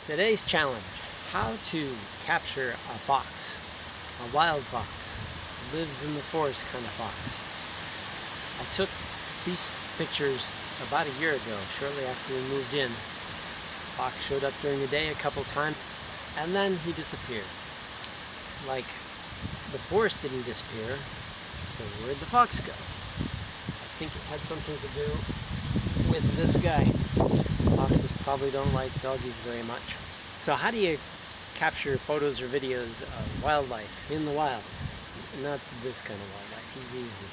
Today's challenge, how to capture a fox, a wild fox, lives in the forest kind of fox. I took these pictures about a year ago, shortly after we moved in. Fox showed up during the day a couple times, and then he disappeared. Like, the forest didn't disappear, so where'd the fox go? I think it had something to do with this guy. Foxes probably don't like doggies very much. So how do you capture photos or videos of wildlife in the wild? Not this kind of wildlife, he's easy.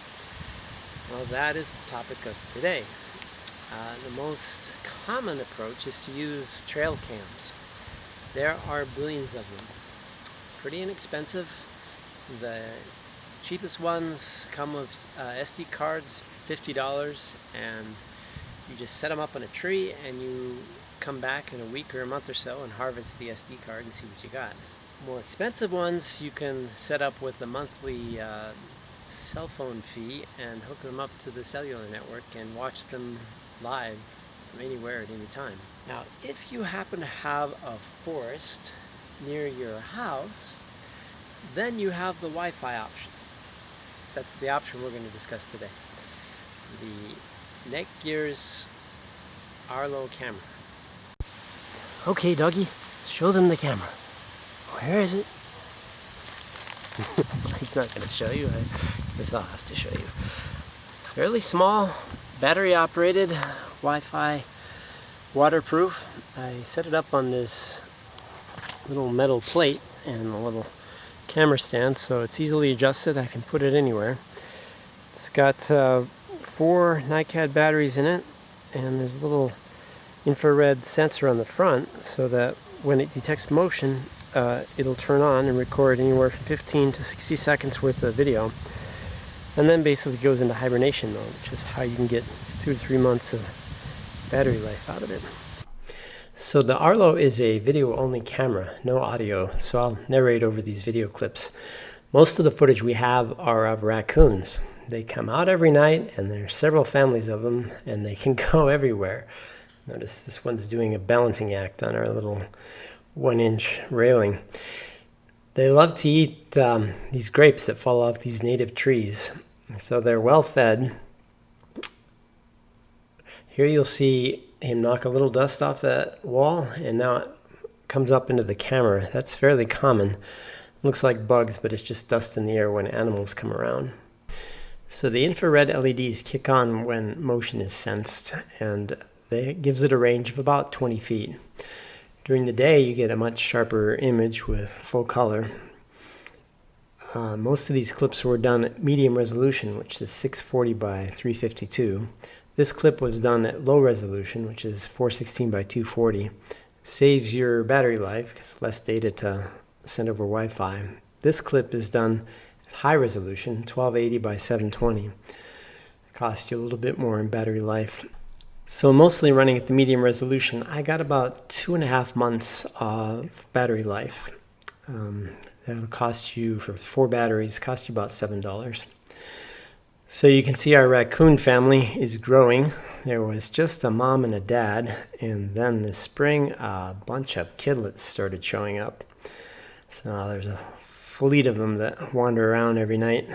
Well, that is the topic of today. The most common approach is to use trail cams. There are billions of them. Pretty inexpensive. The cheapest ones come with SD cards, $50, and you just set them up on a tree and you come back in a week or a month or so and harvest the SD card and see what you got. More expensive ones you can set up with a monthly cell phone fee and hook them up to the cellular network and watch them live from anywhere at any time. Now, if you happen to have a forest near your house, then you have the Wi-Fi option. That's the option we're going to discuss today. The Netgear's Arlo camera. Okay, doggy, show them the camera. Where is it? He's not going to show you. I guess I'll have to show you. Fairly small, battery operated, Wi-Fi, waterproof. I set it up on this little metal plate and a little camera stand, so it's easily adjusted. I can put it anywhere. It's got 4 NiCad batteries in it, and there's a little infrared sensor on the front so that when it detects motion, it'll turn on and record anywhere from 15 to 60 seconds worth of video, and then basically goes into hibernation mode, which is how you can get 2 to 3 months of battery life out of it. So the Arlo is a video-only camera, no audio, so I'll narrate over these video clips. Most of the footage we have are of raccoons. They come out every night, and there are several families of them, and they can go everywhere. Notice this one's doing a balancing act on our little 1-inch railing. They love to eat these grapes that fall off these native trees, so they're well fed. Here you'll see him knock a little dust off that wall, and now it comes up into the camera. That's fairly common. Looks like bugs, but it's just dust in the air when animals come around. So the infrared LEDs kick on when motion is sensed, and it gives it a range of about 20 feet. During the day, you get a much sharper image with full color. Most of these clips were done at medium resolution, which is 640 by 352. This clip was done at low resolution, which is 416 by 240. Saves your battery life because less data to send over Wi-Fi. This clip is done at high resolution, 1280 by 720. It costs you a little bit more in battery life. So mostly running at the medium resolution, I got about 2.5 months of battery life. That'll cost you, for 4 batteries, cost you about $7. So you can see our raccoon family is growing. There was just a mom and a dad, and then this spring a bunch of kidlets started showing up. So now there's a fleet of them that wander around every night.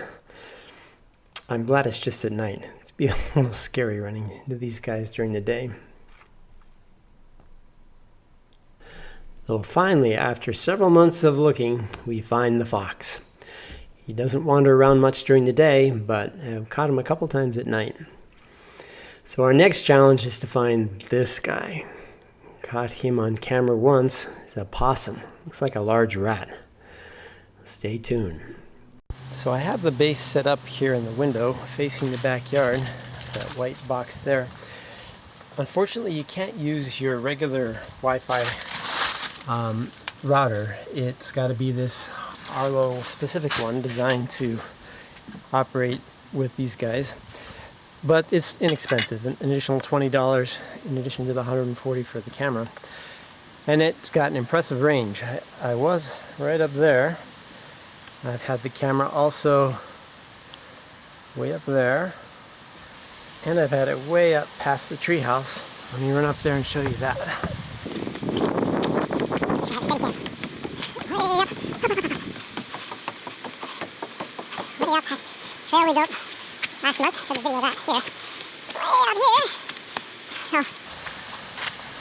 I'm glad it's just at night. It'd be a little scary running into these guys during the day. So finally, after several months of looking, we find the fox. He doesn't wander around much during the day, but I've caught him a couple times at night. So our next challenge is to find this guy. Caught him on camera once. It's a possum. Looks like a large rat. Stay tuned. So I have the base set up here in the window facing the backyard. It's that white box there. Unfortunately, you can't use your regular Wi-Fi router. It's got to be this Arlo specific one designed to operate with these guys, but it's inexpensive, an additional $20 in addition to the $140 for the camera, and it's got an impressive range. I was right up there. I've had the camera also way up there, and I've had it way up past the treehouse. Let me run up there and show you that. Trail we built last month. Show the video of that here. Way up here.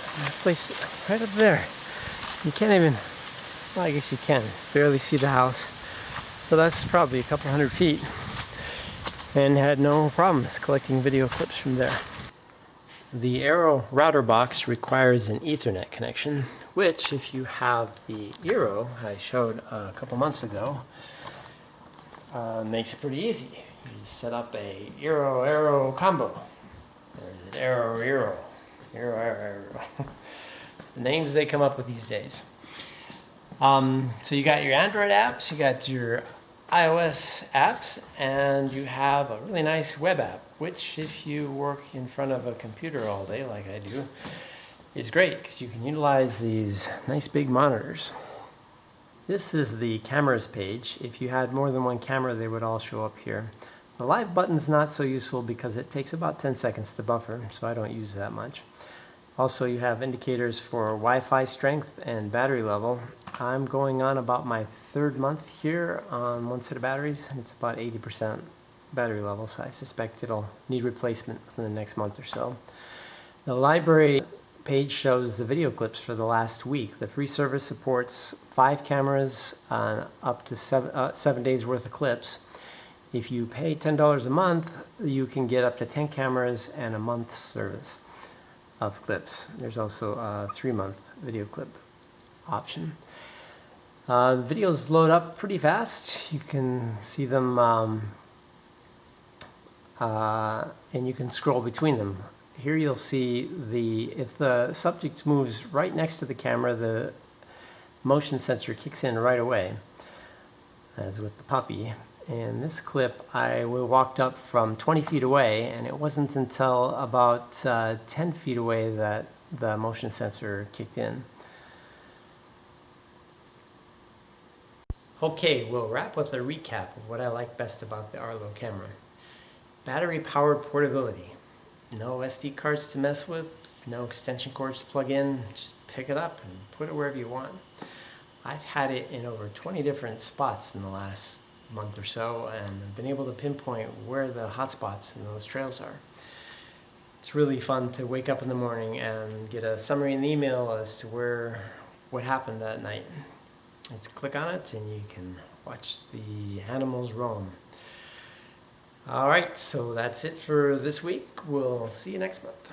So that place right up there. You can't even, well, I guess you can. Barely see the house. So that's probably a couple hundred feet. And had no problems collecting video clips from there. The Arrow router box requires an Ethernet connection, which if you have the Arrow I showed a couple months ago, makes it pretty easy. You set up a Arrow combo. There's an Arrow. The names they come up with these days. So you got your Android apps, you got your iOS apps, and you have a really nice web app, which if you work in front of a computer all day like I do, is great because you can utilize these nice big monitors. This is the cameras page. If you had more than one camera, they would all show up here. The live button's not so useful because it takes about 10 seconds to buffer, so I don't use that much. Also, you have indicators for Wi-Fi strength and battery level. I'm going on about my third month here on one set of batteries, and it's about 80% battery level, so I suspect it'll need replacement within the next month or so. The library page shows the video clips for the last week. The free service supports 5 cameras up to 7 days worth of clips. If you pay $10 a month, you can get up to 10 cameras and a month's service of clips. There's also a 3-month video clip option. The videos load up pretty fast. You can see them and you can scroll between them. Here you'll see if the subject moves right next to the camera, the motion sensor kicks in right away, as with the puppy. In this clip, I walked up from 20 feet away, and it wasn't until about 10 feet away that the motion sensor kicked in. Okay, we'll wrap with a recap of what I like best about the Arlo camera. Battery-powered portability. No SD cards to mess with, no extension cords to plug in. Just pick it up and put it wherever you want. I've had it in over 20 different spots in the last month or so, and been able to pinpoint where the hot spots in those trails are. It's really fun to wake up in the morning and get a summary in the email as to what happened that night. Just click on it and you can watch the animals roam. Alright, so that's it for this week. We'll see you next month.